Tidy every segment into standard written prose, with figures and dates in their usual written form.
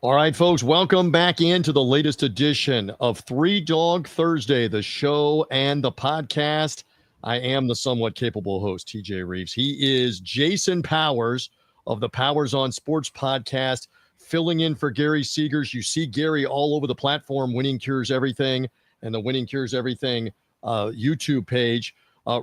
All right, folks, welcome back into the latest edition of Three Dog Thursday, the show and the podcast. I am the somewhat capable host, TJ Rives. He is Jason Powers of the Powers on Sports podcast, filling in for Gary Seegers. You see Gary all over the platform, Winning Cures Everything, and the Winning Cures Everything YouTube page.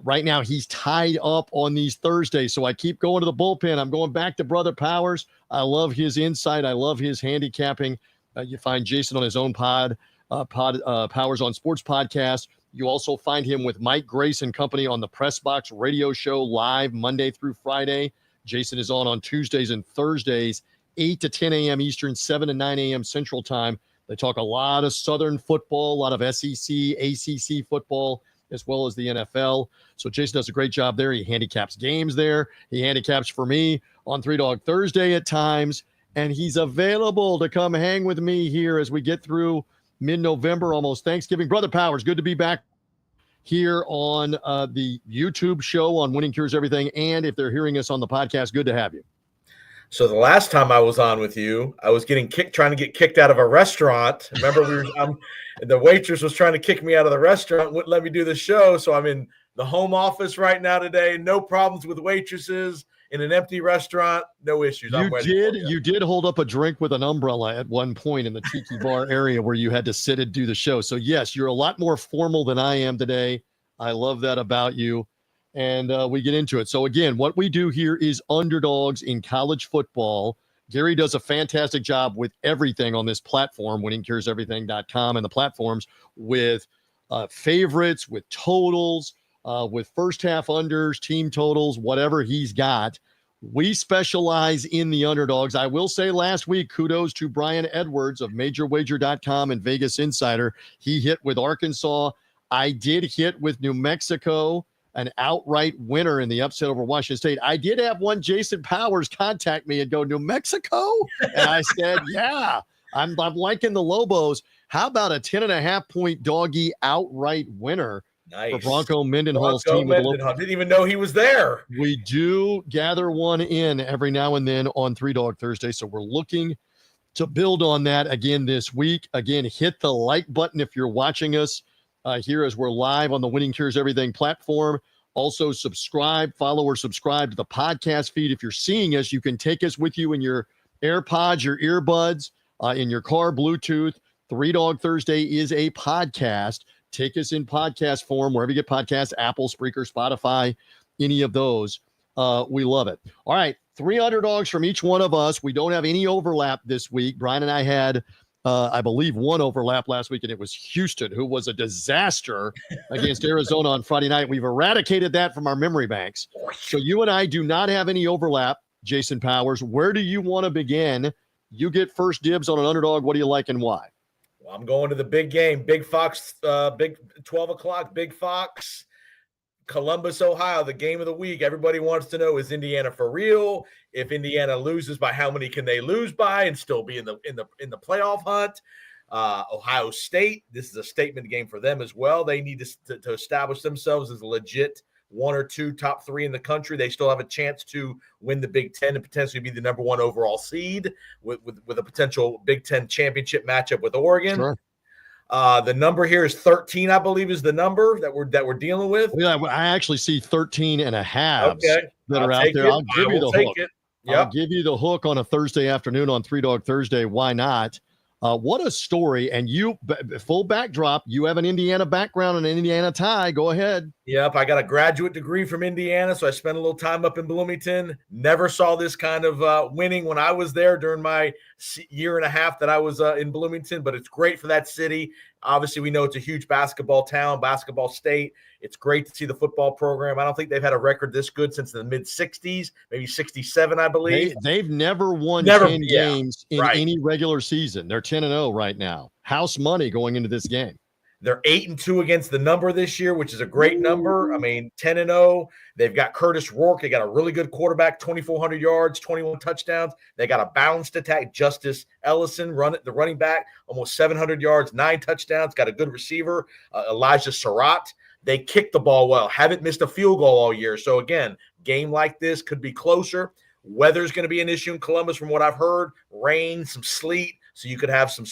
Right now, he's tied up on these Thursdays, so I keep going to the bullpen. I'm going back to Brother Powers. I love his insight. I love his handicapping. You find Jason on his own Powers on Sports podcast. You also find him with Mike Grace and company on the Press Box radio show live Monday through Friday. Jason is on Tuesdays and Thursdays, 8 to 10 a.m. Eastern, 7 to 9 a.m. Central Time. They talk a lot of Southern football, a lot of SEC, ACC football, as well as the NFL. So Jason does a great job there. He handicaps games there. He handicaps for me on Three Dog Thursday at times. And he's available to come hang with me here as we get through mid-November, almost Thanksgiving. Brother Powers, good to be back here on the YouTube show on Winning Cures Everything. And if they're hearing us on the podcast, good to have you. So the last time I was on with you, I was trying to get kicked out of a restaurant. Remember, the waitress was trying to kick me out of the restaurant, wouldn't let me do the show. So I'm in the home office right now today. No problems with waitresses in an empty restaurant. No issues. You did hold up a drink with an umbrella at one point in the tiki bar area where you had to sit and do the show. So yes, you're a lot more formal than I am today. I love that about you. And we get into it. So, again, what we do here is underdogs in college football. Gary does a fantastic job with everything on this platform, winningcureseverything.com, and the platforms with favorites, with totals, with first-half unders, team totals, whatever he's got. We specialize in the underdogs. I will say last week, kudos to Brian Edwards of MajorWager.com and Vegas Insider. He hit with Arkansas. I did hit with New Mexico, an outright winner in the upset over Washington State. I did have one Jason Powers contact me and go, New Mexico? And I said, yeah, I'm liking the Lobos. How about a 10.5-point doggy outright winner for Bronco Mendenhall's team? Didn't even know he was there. We do gather one in every now and then on Three Dog Thursday, so we're looking to build on that again this week. Again, hit the like button if you're watching us here as we're live on the Winning Cures Everything platform. Also follow or subscribe to the podcast feed. If you're seeing us, you can take us with you in your AirPods, your earbuds, in your car, Bluetooth. Three Dog Thursday is a podcast. Take us in podcast form, wherever you get podcasts, Apple, Spreaker, Spotify, any of those. We love it. All right, 3 underdogs from each one of us. We don't have any overlap this week. Brian and I had I believe one overlap last week, and it was Houston, who was a disaster against Arizona on Friday night. We've eradicated that from our memory banks. So you and I do not have any overlap, Jason Powers. Where do you want to begin? You get first dibs on an underdog. What do you like and why? Well, I'm going to the big game. Big Fox, big 12 o'clock, Big Fox. Columbus, Ohio, the game of the week. Everybody wants to know, is Indiana for real? If Indiana loses, by how many can they lose by and still be in the playoff hunt? Ohio State, this is a statement game for them as well. They need to establish themselves as a legit 1 or 2 top 3 in the country. They still have a chance to win the Big Ten and potentially be the number 1 overall seed with a potential Big Ten championship matchup with Oregon. Sure. The number here is 13, I believe, is the number that we're dealing with. Yeah, I actually see 13 and a half that are out there. I'll give you the hook. Yep. I'll give you the hook on a Thursday afternoon on Three Dog Thursday. Why not? What a story. And you, full backdrop, you have an Indiana background and an Indiana tie. Go ahead. Yep, I got a graduate degree from Indiana, so I spent a little time up in Bloomington. Never saw this kind of winning when I was there during my year and a half that I was in Bloomington, but it's great for that city. Obviously, we know it's a huge basketball town, basketball state. It's great to see the football program. I don't think they've had a record this good since the mid-'60s, maybe 67, I believe. They've never won 10 games in any regular season. They're 10-0 right now. House money going into this game. They're 8-2 against the number this year, which is a great number. I mean, 10-0. They've got Curtis Rourke. They got a really good quarterback, 2,400 yards, 21 touchdowns. They got a balanced attack. Justice Ellison, the running back, almost 700 yards, 9 touchdowns. Got a good receiver, Elijah Surratt. They kick the ball well. Haven't missed a field goal all year. So, again, game like this could be closer. Weather's going to be an issue in Columbus from what I've heard. Rain, some sleet. So you could have some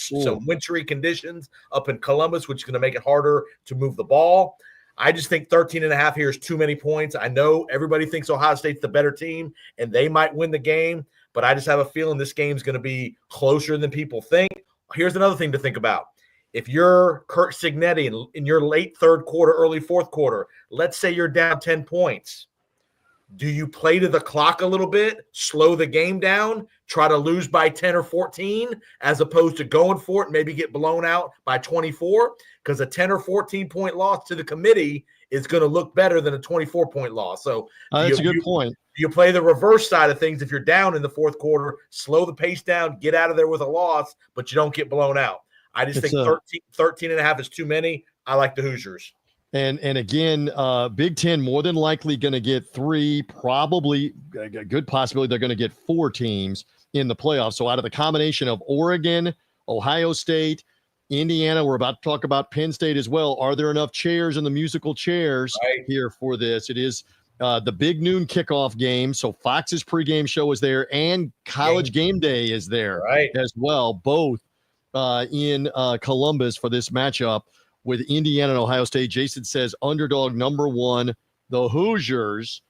wintry conditions up in Columbus, which is going to make it harder to move the ball. I just think 13.5 here is too many points. I know everybody thinks Ohio State's the better team, and they might win the game, but I just have a feeling this game's going to be closer than people think. Here's another thing to think about. If you're Kurt Cignetti in your late third quarter, early fourth quarter, let's say you're down 10 points. Do you play to the clock a little bit, slow the game down, try to lose by 10 or 14, as opposed to going for it and maybe get blown out by 24? Because a 10 or 14-point loss to the committee is going to look better than a 24-point loss. So that's a good point. You play the reverse side of things. If you're down in the fourth quarter, slow the pace down, get out of there with a loss, but you don't get blown out. I just think 13.5 is too many. I like the Hoosiers. And again, Big Ten more than likely going to get 3, probably a good possibility they're going to get 4 teams in the playoffs. So out of the combination of Oregon, Ohio State, Indiana, we're about to talk about Penn State as well. Are there enough chairs in the musical chairs here for this? It is the big noon kickoff game. So Fox's pregame show is there, and College Game Day is there as well, both in Columbus for this matchup with Indiana and Ohio State. Jason says underdog number 1, the Hoosiers,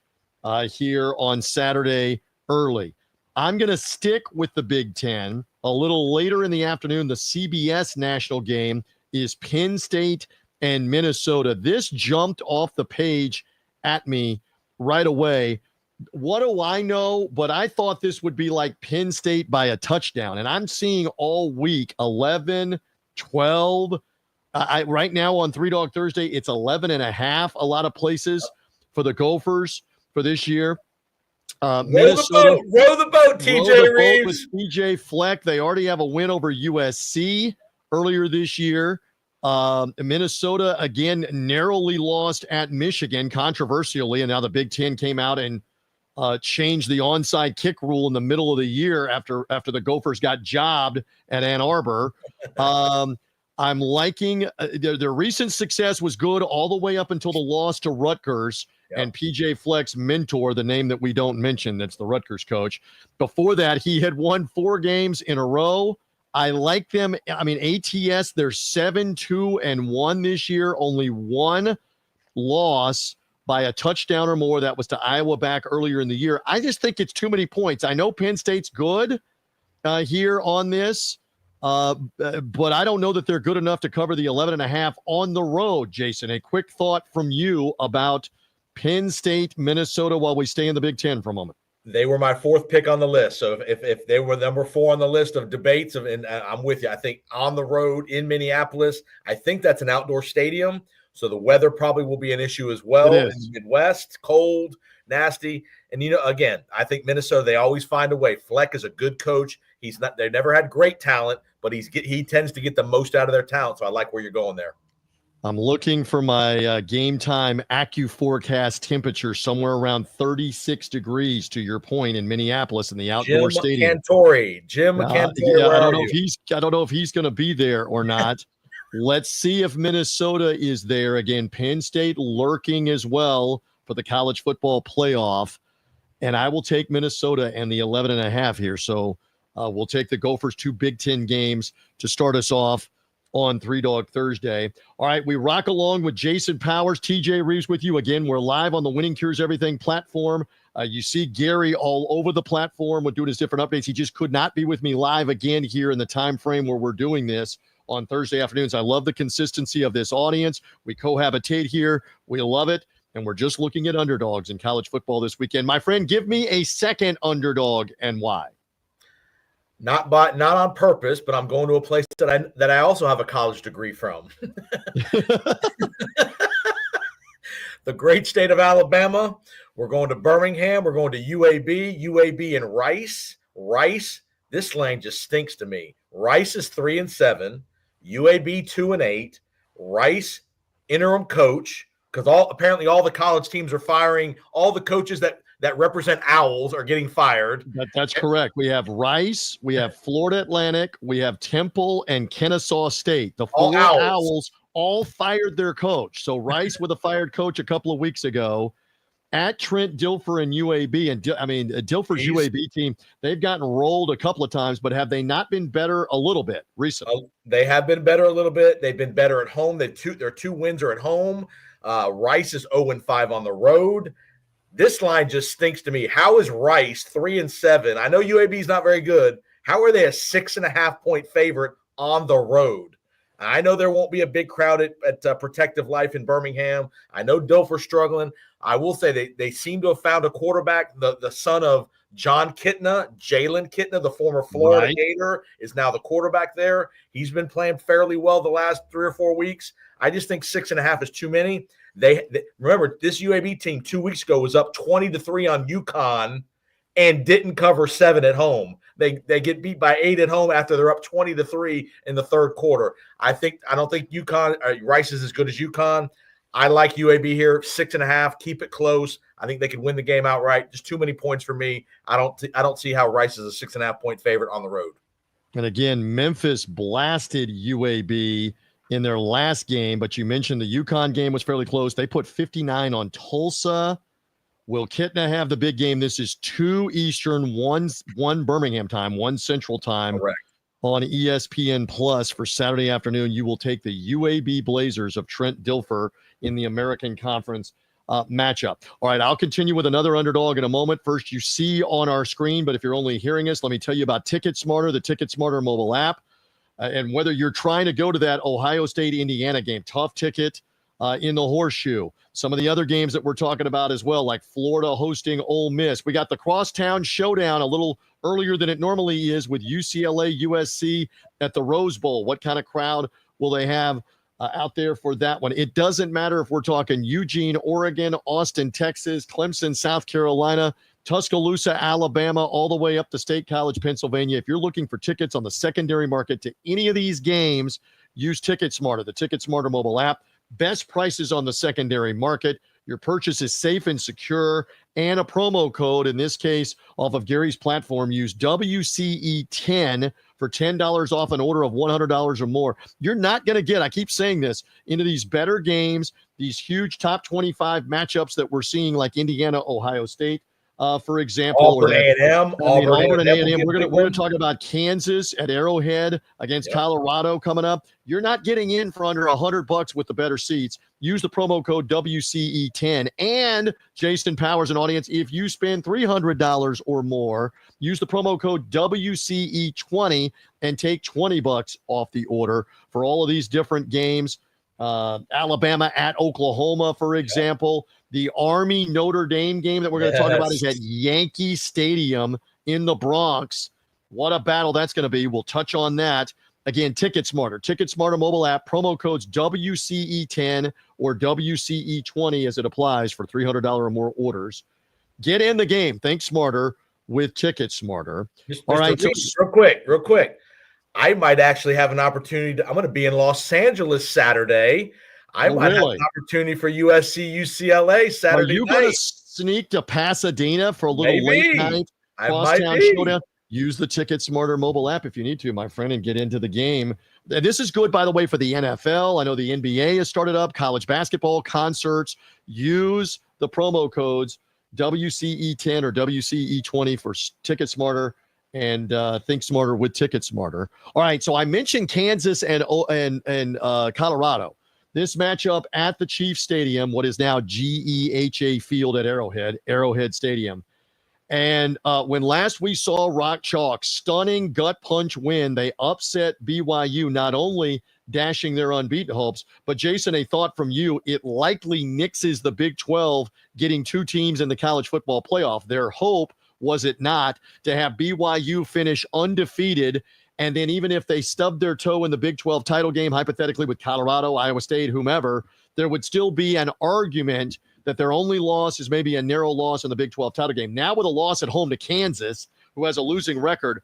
here on Saturday early. I'm going to stick with the Big Ten. A little later in the afternoon, the CBS national game is Penn State and Minnesota. This jumped off the page at me right away. What do I know? But I thought this would be like Penn State by a touchdown. And I'm seeing all week 11, 12. Right now on 3 Dog Thursday, it's 11.5. A lot of places for the Gophers for this year. Minnesota, row the boat, TJ Rives. With TJ Fleck. They already have a win over USC earlier this year. Minnesota, again, narrowly lost at Michigan, controversially, and now the Big Ten came out and changed the onside kick rule in the middle of the year after the Gophers got jobbed at Ann Arbor. I'm liking their recent success was good all the way up until the loss to Rutgers and PJ Fleck's mentor, the name that we don't mention, that's the Rutgers coach. Before that, he had won 4 games in a row. I like them. I mean, ATS, they're 7-2-1 this year. Only 1 loss by a touchdown or more. That was to Iowa back earlier in the year. I just think it's too many points. I know Penn State's good here on this. But I don't know that they're good enough to cover the 11.5 on the road. Jason, a quick thought from you about Penn State, Minnesota, while we stay in the Big Ten for a moment. They were my 4th pick on the list. So if they were number 4 on the list of debates, and I'm with you. I think on the road in Minneapolis, I think that's an outdoor stadium. So the weather probably will be an issue as well. In the Midwest, cold, nasty. And, again, I think Minnesota, they always find a way. Fleck is a good coach. They never had great talent, but he tends to get the most out of their talent. So I like where you're going there. I'm looking for my game time AccuForecast temperature somewhere around 36 degrees, to your point, in Minneapolis in the outdoor stadium. Jim Cantore. I don't know if he's going to be there or not. Let's see if Minnesota is there again. Penn State lurking as well for the college football playoff. And I will take Minnesota and the 11.5 here. So we'll take the Gophers 2 Big Ten games to start us off on 3 Dog Thursday. All right, we rock along with Jason Powers, TJ Rives with you. Again, we're live on the Winning Cures Everything platform. You see Gary all over the platform with doing his different updates. He just could not be with me live again here in the time frame where we're doing this on Thursday afternoons. I love the consistency of this audience. We cohabitate here. We love it. And we're just looking at underdogs in college football this weekend. My friend, give me a second underdog and why. Not on purpose, but I'm going to a place that I also have a college degree from. The great state of Alabama. We're going to Birmingham. We're going to UAB and Rice. This lane just stinks to me. Rice is 3-7, UAB 2-8. Rice interim coach, because apparently all the college teams are firing. All the coaches that represent Owls are getting fired. That's correct. We have Rice, we have Florida Atlantic, we have Temple, and Kennesaw State. The 4 Owls all fired their coach. So Rice with a fired coach a couple of weeks ago, at Trent Dilfer and UAB. And Dilfer's UAB team, they've gotten rolled a couple of times, but have they not been better a little bit recently? They have been better a little bit. They've been better at home. Their two wins are at home. Rice is 0-5 on the road. This line just stinks to me. How is Rice 3-7? I know UAB is not very good. How are they a 6.5-point favorite on the road? I know there won't be a big crowd at Protective Life in Birmingham. I know Dilfer's struggling. I will say they seem to have found a quarterback. The son of John Kitna, Jalen Kitna, the former Florida Gator, is now the quarterback there. He's been playing fairly well the last 3 or 4 weeks. I just think 6.5 is too many. They remember this UAB team 2 weeks ago was up 20-3 on UConn and didn't cover 7 at home. They get beat by 8 at home after they're up 20-3 in the third quarter. I don't think Rice is as good as UConn. I like UAB here, 6.5. Keep it close. I think they could win the game outright. Just too many points for me. I don't see how Rice is a 6.5-point favorite on the road. And again, Memphis blasted UAB in their last game, but you mentioned the UConn game was fairly close. They put 59 on Tulsa. Will Kitna have the big game? This is 2 Eastern, 1 Birmingham time, 1 Central time. Correct. On ESPN Plus for Saturday afternoon. You will take the UAB Blazers of Trent Dilfer in the American Conference matchup. All right, I'll continue with another underdog in a moment. First, you see on our screen, but if you're only hearing us, let me tell you about TicketSmarter, the TicketSmarter mobile app. And whether you're trying to go to that Ohio State-Indiana game, tough ticket in the Horseshoe. Some of the other games that we're talking about as well, like Florida hosting Ole Miss. We got the Crosstown Showdown a little earlier than it normally is with UCLA, USC at the Rose Bowl. What kind of crowd will they have out there for that one? It doesn't matter if we're talking Eugene, Oregon, Austin, Texas, Clemson, South Carolina, Tuscaloosa, Alabama, all the way up to State College, Pennsylvania. If you're looking for tickets on the secondary market to any of these games, use TicketSmarter, the TicketSmarter mobile app. Best prices on the secondary market. Your purchase is safe and secure, and a promo code, in this case, off of Gary's platform. Use WCE10 for $10 off an order of $100 or more. You're not going to get, I keep saying this, into these better games, these huge top 25 matchups that we're seeing, like Indiana, Ohio State, for example. Auburn A&M. Auburn and A&M. We're going to talk about Kansas at Arrowhead against Colorado coming up. You're not getting in for under $100 with the better seats. Use the promo code WCE10. And Jason Powers and audience, if you spend $300 or more, use the promo code WCE20 and take $20 off the order for all of these different games. Alabama at Oklahoma, for example. The Army Notre Dame game that we're going to talk about is at Yankee Stadium in the Bronx. What a battle that's going to be. We'll touch on that. Again, TicketSmarter mobile app, promo codes WCE10 or WCE20 as it applies for $300 or more orders. Get in the game. Think smarter with TicketSmarter. All right. Real quick. I might actually have an opportunity. I'm going to be in Los Angeles Saturday. I might have an opportunity for USC UCLA Saturday night. Are you going to sneak to Pasadena for a little late night crosstown showdown? Use the TicketSmarter mobile app if you need to, my friend, and get into the game. And this is good, by the way, for the NFL. I know the NBA has started up, college basketball, concerts. Use the promo codes WCE10 or WCE20 for TicketSmarter. And think smarter with TicketSmarter. All right, so I mentioned Kansas and Colorado. This matchup at the Chiefs Stadium, what is now GEHA Field at Arrowhead Stadium. And when last we saw Rock Chalk, stunning gut punch win, they upset BYU, not only dashing their unbeaten hopes, but Jason, a thought from you, it likely nixes the Big 12 getting 2 teams in the college football playoff. Their hope, was it not, to have BYU finish undefeated, and then even if they stubbed their toe in the Big 12 title game, hypothetically with Colorado, Iowa State, whomever, there would still be an argument that their only loss is maybe a narrow loss in the Big 12 title game. Now with a loss at home to Kansas, who has a losing record,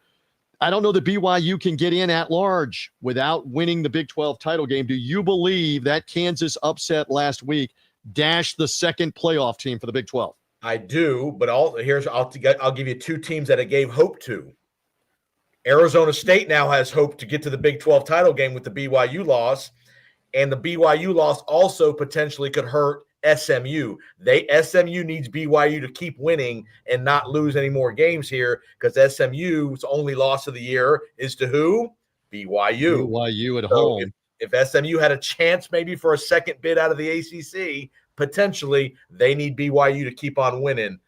I don't know that BYU can get in at large without winning the Big 12 title game. Do you believe that Kansas upset last week dashed the second playoff team for the Big 12? I do, but I'll give you 2 teams that it gave hope to. Arizona State now has hope to get to the Big 12 title game with the BYU loss, and the BYU loss also potentially could hurt SMU. SMU needs BYU to keep winning and not lose any more games here, because SMU's only loss of the year is to who? BYU. BYU at So home. if SMU had a chance maybe for a second bid out of the ACC, potentially they need BYU to keep on winning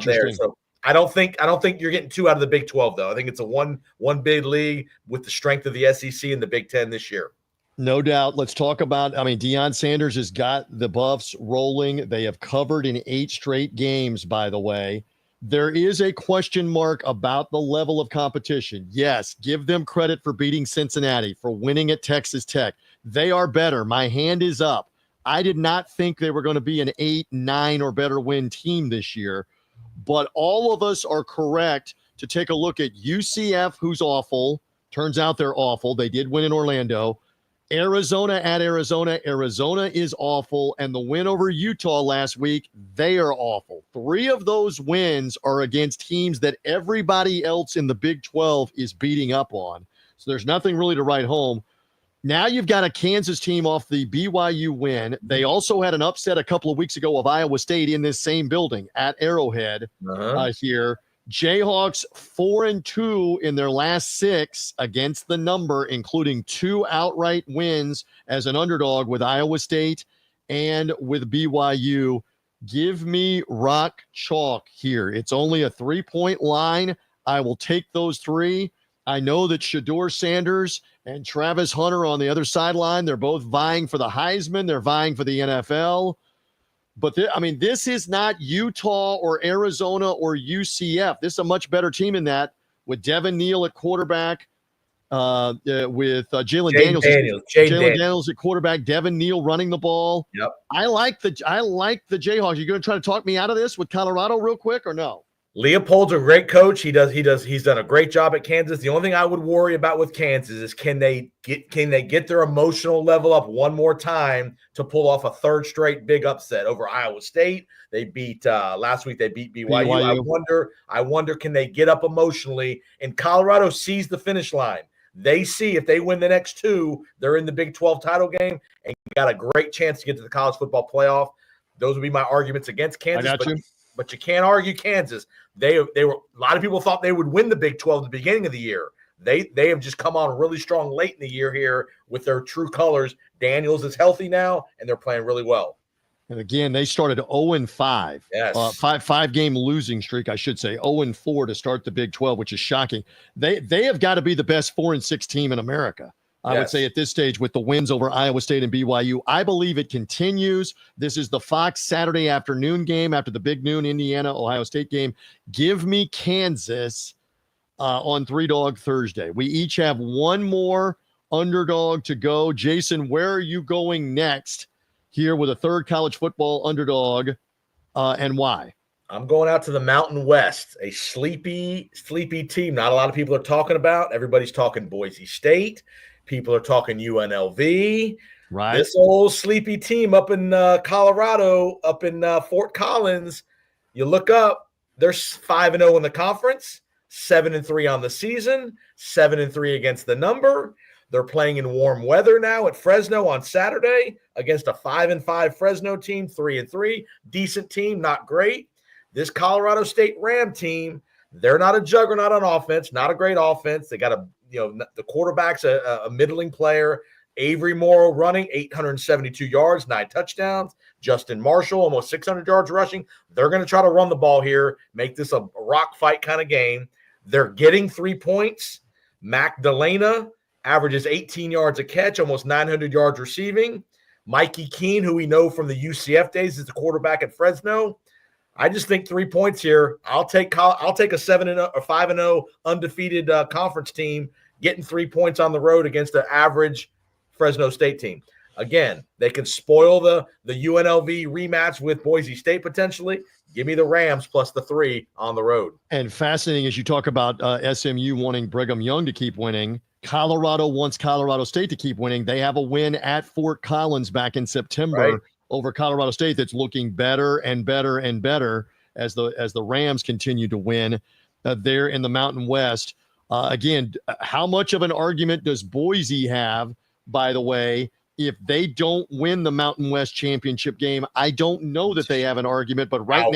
there. So I don't think you're getting two out of the Big 12 though. I think it's a one big league with the strength of the SEC and the Big 10 this year. No doubt. Let's talk about, Deion Sanders has got the Buffs rolling. They have covered in 8 straight games, by the way. There is a question mark about the level of competition. Yes, give them credit for beating Cincinnati, for winning at Texas Tech. They are better. My hand is up. I did not think they were going to be an 8, 9 or better win team this year. But all of us are correct to take a look at UCF, who's awful. Turns out they're awful. They did win in Orlando. Arizona at Arizona. Arizona is awful. And the win over Utah last week, they are awful. 3 of those wins are against teams that everybody else in the Big 12 is beating up on. So there's nothing really to write home. Now you've got a Kansas team off the BYU win. They also had an upset a couple of weeks ago of Iowa State in this same building at Arrowhead here. Jayhawks 4-2 in their last 6 against the number, including 2 outright wins as an underdog with Iowa State and with BYU. Give me rock chalk here. It's only a 3-point line. I will take those 3. I know that Shedeur Sanders and Travis Hunter on the other sideline, they're both vying for the Heisman. They're vying for the NFL. But, this is not Utah or Arizona or UCF. This is a much better team in that, with Devin Neal at quarterback, with Jalen Daniels. Jalen Daniels at quarterback, Devin Neal running the ball. Yep. I like the Jayhawks. You going to try to talk me out of this with Colorado real quick or no? Leopold's a great coach. He's done a great job at Kansas. The only thing I would worry about with Kansas is can they get their emotional level up one more time to pull off a 3rd straight big upset over Iowa State. They beat last week. They beat BYU. I wonder can they get up emotionally? And Colorado sees the finish line. They see if they win the next 2, they're in the Big 12 title game and got a great chance to get to the college football playoff. Those would be my arguments against Kansas. I got you. But you can't argue Kansas. They were, a lot of people thought they would win the Big 12 at the beginning of the year. They have just come on really strong late in the year here with their true colors. Daniels is healthy now, and they're playing really well. And again, they started 0-5. Yes. 5-game losing streak, I should say. 0-4 to start the Big 12, which is shocking. They have got to be the best 4-6 team in America. I would say at this stage with the wins over Iowa State and BYU. I believe it continues. This is the Fox Saturday afternoon game after the big noon Indiana-Ohio State game. Give me Kansas on 3-Dog Thursday. We each have one more underdog to go. Jason, where are you going next here with a 3rd college football underdog and why? I'm going out to the Mountain West, a sleepy team. Not a lot of people are talking about. Everybody's talking Boise State. People are talking UNLV. Right. This old sleepy team up in Colorado, up in Fort Collins, you look up, they're 5-0 in the conference, 7-3 on the season, 7-3 against the number. They're playing in warm weather now at Fresno on Saturday against a 5-5 Fresno team, 3-3. Decent team, not great. This Colorado State Ram team, they're not a juggernaut on offense, not a great offense. They got the quarterback's a middling player. Avery Morrow running 872 yards, 9 touchdowns. Justin Marshall almost 600 yards rushing. They're going to try to run the ball here, make this a rock fight kind of game. They're getting 3 points. Magdalena averages 18 yards a catch, almost 900 yards receiving. Mikey Keene, who we know from the UCF days, is the quarterback at Fresno. I just think 3 points here. I'll take a 7-0 or 5-0 undefeated conference team getting 3 points on the road against an average Fresno State team. Again, they can spoil the UNLV rematch with Boise State potentially. Give me the Rams plus the 3 on the road. And fascinating as you talk about SMU wanting Brigham Young to keep winning. Colorado wants Colorado State to keep winning. They have a win at Fort Collins back in September over Colorado State that's looking better and better and better as the Rams continue to win there in the Mountain West. Again, how much of an argument does Boise have, by the way, If they don't win the Mountain West championship game, I don't know that they have an argument. But right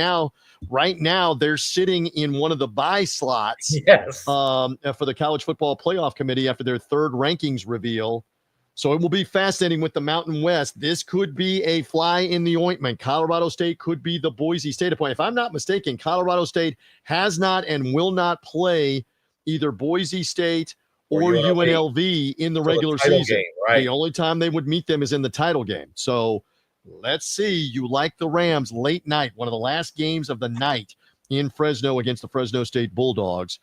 now, they're sitting in one of the bye slots for the College Football Playoff Committee after their third rankings reveal. So it will be fascinating with the Mountain West. This could be a fly in the ointment. Colorado State could be the Boise State appointment. If I'm not mistaken, Colorado State has not and will not play either Boise State or UNLV in the regular season. Game, right? The only time they would meet them is in the title game. So let's see. You like the Rams late night, one of the last games of the night in Fresno against the Fresno State Bulldogs.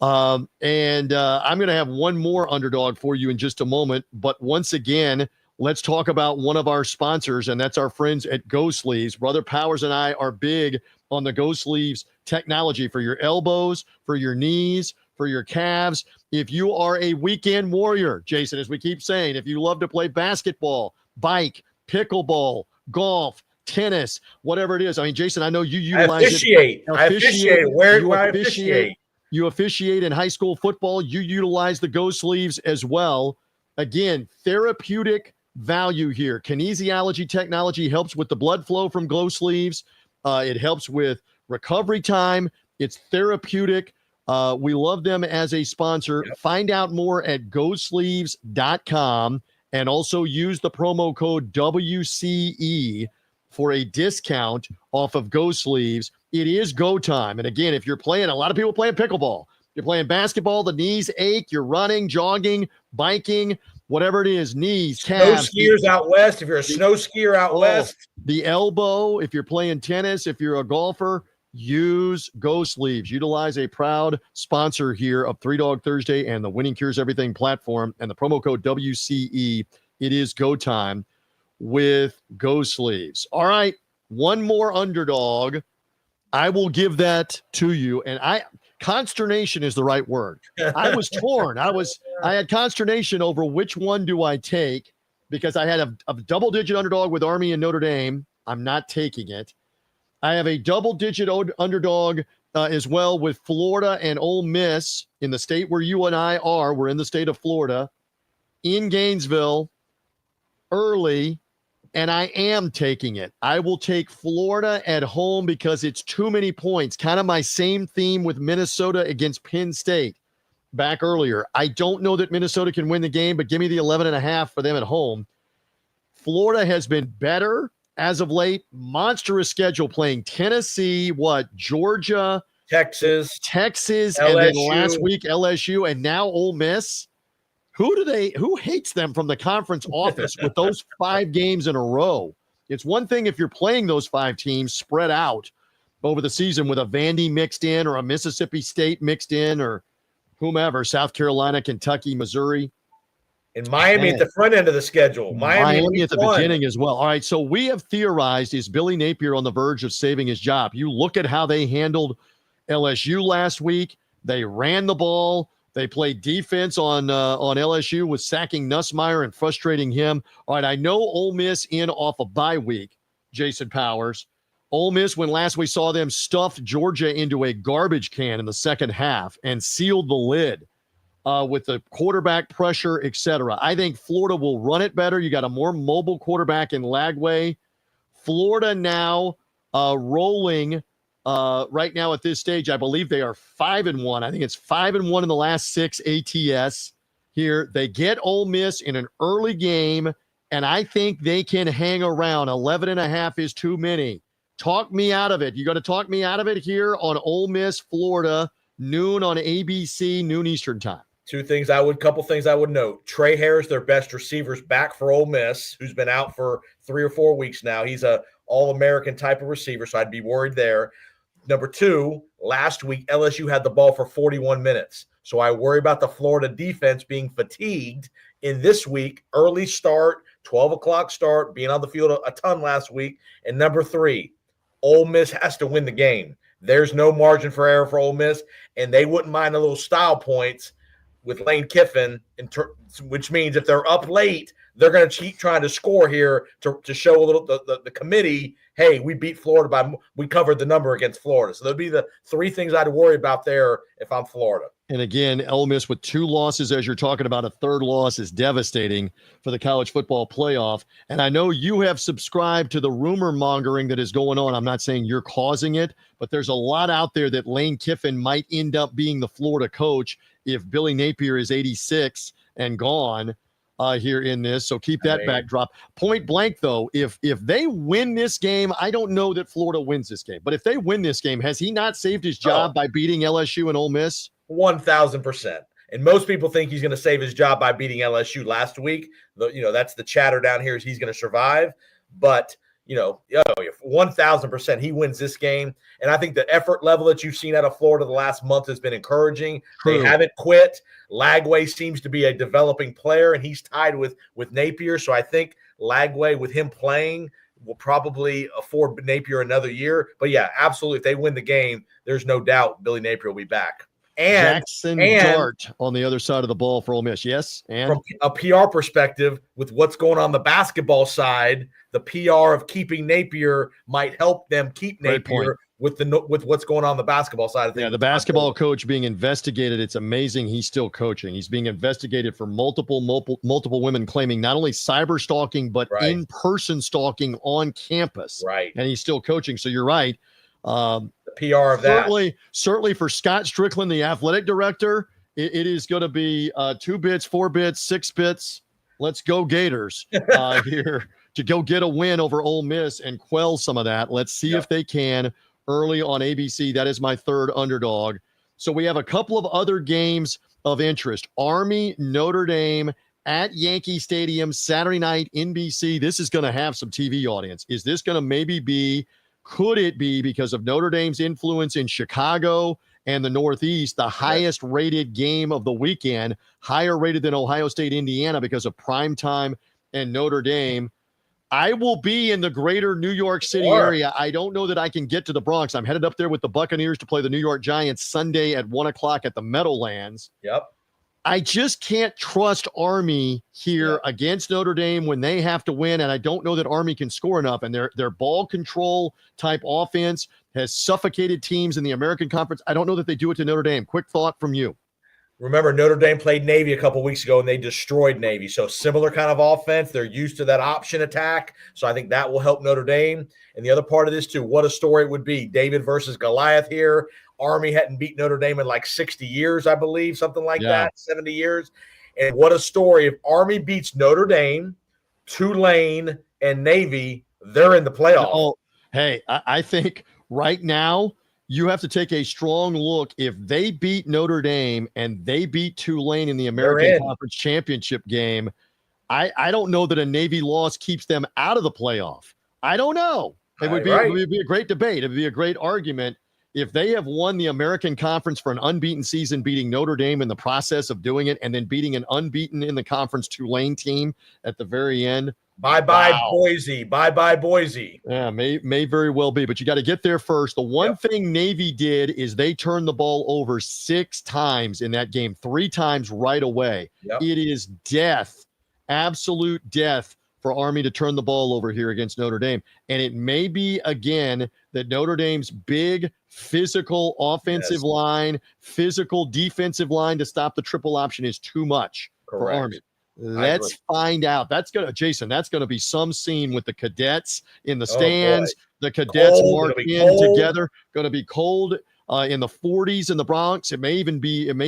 I'm going to have one more underdog for you in just a moment. But once again, let's talk about one of our sponsors, and that's our friends at GoSleeves. Brother Powers and I are big on the GoSleeves technology for your elbows, for your knees, for your calves. If you are a weekend warrior, Jason, as we keep saying, if you love to play basketball, bike, pickleball, golf, tennis, whatever it is. I mean, Jason, I know you utilize it. I officiate. Where do I officiate? You officiate in high school football. You utilize the GoSleeves as well. Again, therapeutic value here. Kinesiology technology helps with the blood flow from GoSleeves. It helps with recovery time. It's therapeutic. We love them as a sponsor. Yep. Find out more at GoSleeves.com and also use the promo code WCE for a discount off of GoSleeves. It is go time. And again, if you're playing, a lot of people playing pickleball. You're playing basketball, the knees ache, you're running, jogging, biking, whatever it is, knees, calves. Snow skiers out west. If you're a snow skier out west. The elbow, if you're playing tennis, if you're a golfer, use GoSleeves. Utilize a proud sponsor here of Three Dog Thursday and the Winning Cures Everything platform. And the promo code WCE, it is go time with GoSleeves. All right, one more underdog. I will give that to you. And consternation is the right word. I was torn. I had consternation over which one do I take, because I had a double-digit underdog with Army and Notre Dame. I'm not taking it. I have a double-digit underdog as well with Florida and Ole Miss in the state where you and I are. We're in the state of Florida, in Gainesville, early. And I am taking it. I will take Florida at home because it's too many points. Kind of my same theme with Minnesota against Penn State back earlier. I don't know that Minnesota can win the game, but give me the 11.5 for them at home. Florida has been better as of late. Monstrous schedule, playing Tennessee, Georgia, Texas, LSU. And then last week LSU, and now Ole Miss. Who hates them from the conference office with those 5 games in a row? It's one thing if you're playing those 5 teams spread out over the season with a Vandy mixed in or a Mississippi State mixed in or whomever, South Carolina, Kentucky, Missouri. And Miami at the front end of the schedule. Miami at the beginning as well. All right, so we have theorized, is Billy Napier on the verge of saving his job? You look at how they handled LSU last week. They ran the ball. They played defense on LSU with sacking Nussmeier and frustrating him. All right, I know Ole Miss in off a bye week, Jason Powers. Ole Miss, when last we saw them, stuffed Georgia into a garbage can in the second half and sealed the lid with the quarterback pressure, etc. I think Florida will run it better. You got a more mobile quarterback in Lagway. Florida now rolling right now at this stage. I believe they are 5-1. I think it's 5-1 in the last 6 ATS here. They get Ole Miss in an early game, and I think they can hang around. 11.5 is too many. Talk me out of it. You got to talk me out of it here on Ole Miss, Florida, noon on ABC, noon Eastern time. Couple things I would note. Trey Harris, their best receivers, back for Ole Miss, who's been out for 3 or 4 weeks now. He's a All-American type of receiver, so I'd be worried there. Number 2, last week, LSU had the ball for 41 minutes. So I worry about the Florida defense being fatigued in this week. Early start, 12 o'clock start, being on the field a ton last week. And number 3, Ole Miss has to win the game. There's no margin for error for Ole Miss, and they wouldn't mind a little style points with Lane Kiffin, which means if they're up late, they're going to keep trying to score here to show a little the committee, hey, we beat Florida we covered the number against Florida. So there'll be the three things I'd worry about there if I'm Florida. And again, Ole Miss with 2 losses, as you're talking about, a third loss is devastating for the college football playoff. And I know you have subscribed to the rumor mongering that is going on. I'm not saying you're causing it, but there's a lot out there that Lane Kiffin might end up being the Florida coach if Billy Napier is 86 and gone here in this. So keep that backdrop. Point blank, though, if they win this game, I don't know that Florida wins this game. But if they win this game, has he not saved his job by beating LSU and Ole Miss? 1,000%. And most people think he's going to save his job by beating LSU last week. That's the chatter down here is he's going to survive. But, 1,000% he wins this game. And I think the effort level that you've seen out of Florida the last month has been encouraging. True. They haven't quit. Lagway seems to be a developing player, and he's tied with Napier. So I think Lagway, with him playing, will probably afford Napier another year. But, yeah, absolutely. If they win the game, there's no doubt Billy Napier will be back. And Jackson Dart on the other side of the ball for Ole Miss. Yes. And from a PR perspective, with what's going on the basketball side, the PR of keeping Napier might help them keep Napier with what's going on the basketball side of things. Yeah, the basketball coach being investigated. It's amazing he's still coaching. He's being investigated for multiple women claiming not only cyber stalking, but in-person stalking on campus. Right. And he's still coaching. So you're right. The PR of that. Certainly for Scott Strickland, the athletic director, it is going to be 2 bits, 4 bits, 6 bits. Let's go Gators here to go get a win over Ole Miss and quell some of that. Let's see if they can early on ABC. That is my third underdog. So we have a couple of other games of interest. Army, Notre Dame at Yankee Stadium, Saturday night, NBC. This is going to have some TV audience. Is this going to could it be, because of Notre Dame's influence in Chicago and the Northeast, the highest rated game of the weekend, higher rated than Ohio State, Indiana, because of primetime and Notre Dame? I will be in the greater New York City area. I don't know that I can get to the Bronx. I'm headed up there with the Buccaneers to play the New York Giants Sunday at 1:00 at the Meadowlands. Yep. I just can't trust Army here against Notre Dame when they have to win, and I don't know that Army can score enough. And their ball control type offense has suffocated teams in the American Conference. I don't know that they do it to Notre Dame. Quick thought from you. Remember, Notre Dame played Navy a couple weeks ago, and they destroyed Navy. So similar kind of offense. They're used to that option attack. So I think that will help Notre Dame. And the other part of this, too, what a story it would be. David versus Goliath here. Army hadn't beat Notre Dame in like 60 years, I believe, something like that, 70 years. And what a story. If Army beats Notre Dame, Tulane, and Navy, they're in the playoff. Oh, hey, I think right now you have to take a strong look. If they beat Notre Dame and they beat Tulane in the American Conference Championship game, I don't know that a Navy loss keeps them out of the playoff. I don't know. It would be a great debate. It would be a great argument. If they have won the American Conference for an unbeaten season, beating Notre Dame in the process of doing it, and then beating an unbeaten in the conference Tulane team at the very end. Bye-bye, Boise. Bye-bye, Boise. Yeah, may very well be, but you got to get there first. The one thing Navy did is they turned the ball over 6 times in that game, 3 times right away. It is death, absolute death for Army to turn the ball over here against Notre Dame. And it may be, again, that Notre Dame's big physical offensive line, physical defensive line to stop the triple option is too much for Army. Let's find out. That's going to be some scene with the cadets in the stands. The cadets march in together. Going to be cold in the 40s in the Bronx. It may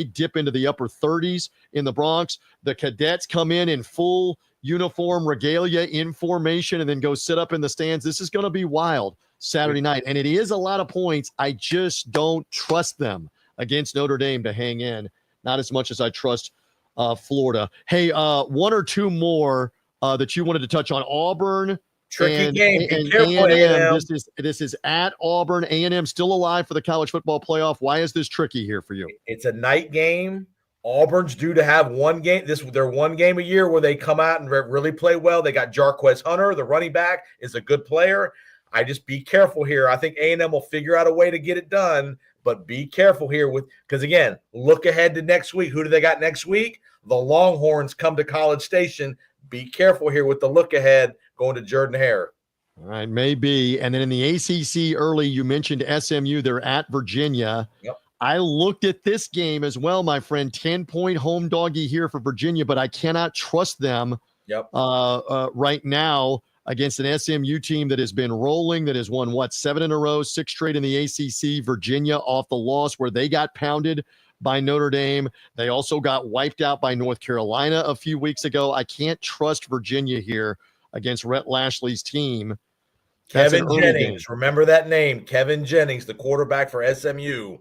dip into the upper 30s in the Bronx. The cadets come in full uniform regalia in formation and then go sit up in the stands. This is going to be wild Saturday night. And it is a lot of points. I just don't trust them against Notre Dame to hang in. Not as much as I trust Florida. Hey, 1 or 2 more that you wanted to touch on. Auburn. Tricky game. And A&M. This is at Auburn. A&M still alive for the college football playoff. Why is this tricky here for you? It's a night game. Auburn's due to have one game. Their one game a year where they come out and really play well. They got Jarquez Hunter, the running back, is a good player. I just be careful here. I think A&M will figure out a way to get it done, but be careful here because again, look ahead to next week. Who do they got next week? The Longhorns come to College Station. be careful here with the look ahead going to Jordan Hare. All right, maybe. And then in the ACC early, you mentioned SMU. They're at Virginia. Yep. I looked at this game as well, my friend. 10-point home doggy here for Virginia, but I cannot trust them right now against an SMU team that has been rolling, that has won, 7 in a row, 6 straight in the ACC. Virginia off the loss where they got pounded by Notre Dame. They also got wiped out by North Carolina a few weeks ago. I can't trust Virginia here against Rhett Lashley's team. Kevin Jennings, remember that name, Kevin Jennings, the quarterback for SMU,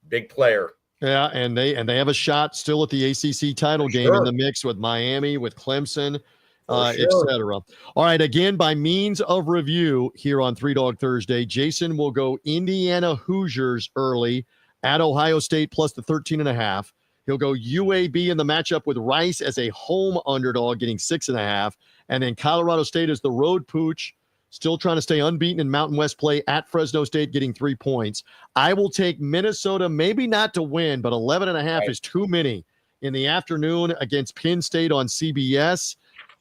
big player. Yeah, and they have a shot still at the ACC title game in the mix with Miami, with Clemson, etc. All right, again, by means of review here on Three Dog Thursday, Jason will go Indiana Hoosiers early at Ohio State plus the 13.5. He'll go UAB in the matchup with Rice as a home underdog, getting 6.5. And then Colorado State is the road pooch, still trying to stay unbeaten in Mountain West play at Fresno State, getting 3 points. I will take Minnesota, maybe not to win, but 11.5 is too many in the afternoon against Penn State on CBS.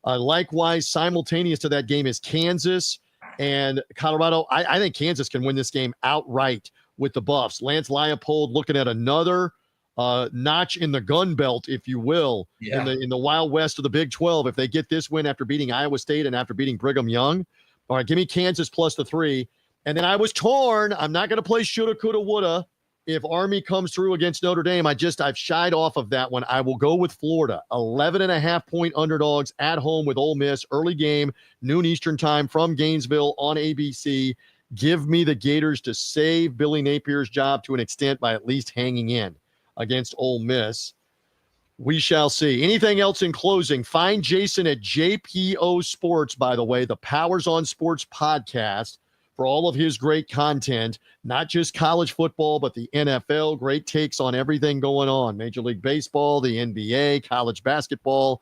Likewise, simultaneous to that game is Kansas and Colorado. I think Kansas can win this game outright with the Buffs. Lance Leipold looking at another notch in the gun belt, if you will, in the Wild West of the Big 12. If they get this win after beating Iowa State and after beating Brigham Young, all right, give me Kansas plus the 3. And then I was torn. I'm not going to play shoulda, coulda, woulda. If Army comes through against Notre Dame, I've shied off of that one. I will go with Florida. 11.5-point underdogs at home with Ole Miss. Early game, noon Eastern time from Gainesville on ABC. Give me the Gators to save Billy Napier's job to an extent by at least hanging in against Ole Miss. We shall see. Anything else in closing? Find Jason at JPO Sports, by the way, the Powers on Sports podcast, for all of his great content, not just college football, but the NFL, great takes on everything going on. Major League Baseball, the NBA, college basketball.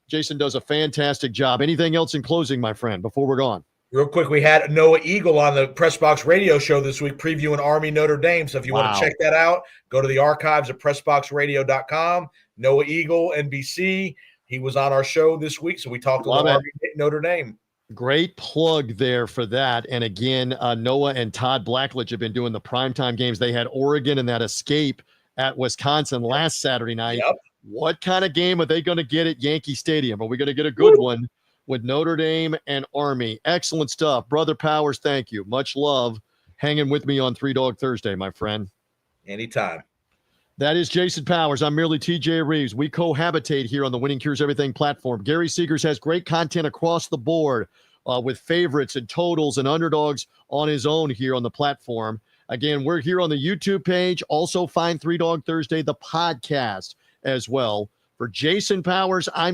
Jason does a fantastic job. Anything else in closing, my friend, before we're gone? Real quick, we had Noah Eagle on the Press Box Radio Show this week previewing Army Notre Dame. So if you want to check that out, go to the archives at PressBoxRadio.com. Noah Eagle, NBC. He was on our show this week, so we talked about Army Notre Dame. Great plug there for that. And again, Noah and Todd Blackledge have been doing the primetime games. They had Oregon in that escape at Wisconsin last Saturday night. What kind of game are they going to get at Yankee Stadium? Are we going to get a good one with Notre Dame and Army? Excellent stuff. Brother Powers, thank you. Much love hanging with me on Three Dog Thursday, my friend. Anytime. That is Jason Powers. I'm merely TJ Rives. We cohabitate here on the Winning Cures Everything platform. Gary Seegers has great content across the board with favorites and totals and underdogs on his own here on the platform. Again, we're here on the YouTube page. Also find Three Dog Thursday, the podcast as well. For Jason Powers, I'm